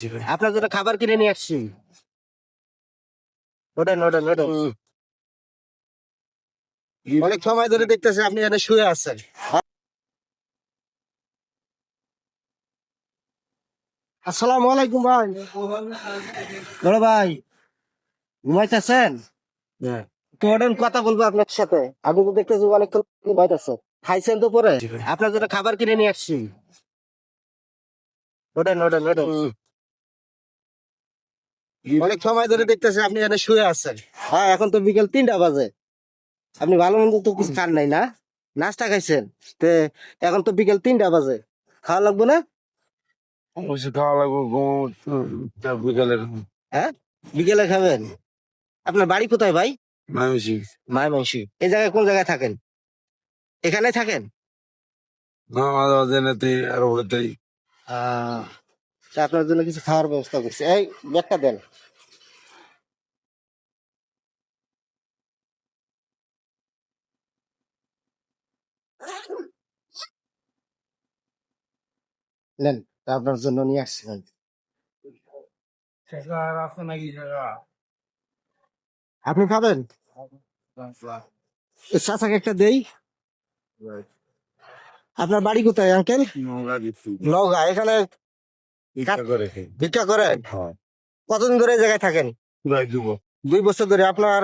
জি ভাই। আপনার জন্য খাবার কিনে নিয়ে আসছি। ওঠেন ওঠেন ওঠেন। অনেক সময় ধরে দেখতেছি আপনি এখানে শুয়ে আছেন। আসসালামু আলাইকুম ভাই। বড় ভাই ঘুমাইতেছেন? হ্যাঁ, তো ওঠেন, কথা বলবো আপনার সাথে। আপনি তো দেখতেছি অনেকক্ষণ ঘুমাইতেছেন। খাইছেন তো পরে? জি ভাই। আপনার জন্য খাবার কিনে নিয়ে আসছি। ওঠেন ওঠেন ওঠেন। অনেক সময় ধরে দেখতেছি আপনি এখানে শুয়ে আছেন। হ্যাঁ, এখন তো বিকেল 3টা বাজে। আপনি ভালো মন্দ তো কিছু খান নাই না? নাস্তা খাইছেন? তে এখন তো বিকেল 3টা বাজে, খাওয়া লাগবে না? অবশ্যই খাওয়া লাগবে বিকালের হ্যাঁ, বিকেলে খাবেন। আপনার বাড়ি কোথায় ভাই? মামিসি মাইমনসিং। এই জায়গায় কোন জায়গায় থাকেন? এখানে থাকেন? মাঝে মাঝে আর বলতেই আহ তা আপনার জন্য কিছু খাওয়ার ব্যবস্থা করছি। এই ব্যাগটা দেন। নেন, তা আপনার জন্য নিয়ে আসছি ভাই। আছে নাকি আপনি খাবেন? চাচাকে একটা দেই। আপনার বাড়ি কোথায় আঙ্কেল? নওগাঁ। এখানে করে ভিক্ষা করেন? হ্যাঁ কতদিন ধরে এই জায়গায় থাকেন? প্রায় যুব 2 বছর ধরে। আপনার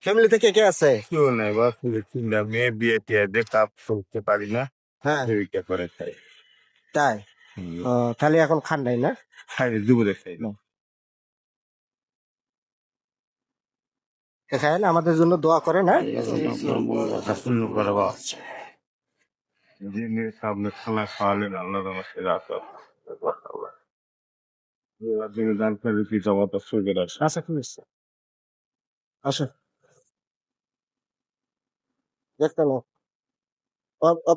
ফ্যামিলিতে কে কে আছে? কেউ নাই বা চিন্তা মেয়ে বিয়ে টিয়ে দেখা করতে পারি না হ্যাঁ, সেবিকা করে খাই তাই? ও, তাহলে এখন খান নাই না? খাই যুব দেখাই না খায়েন, আমাদের জন্য দোয়া করেন। হ্যাঁ, শূন্য করে বা যিনি সামনে খানা খাওয়ালেন আল্লাহ আমাকে রাখা তিনি দান করে পিতা মাতা সুখের আসে আচ্ছা ঠিক আছে, আসো দেখতে নাও।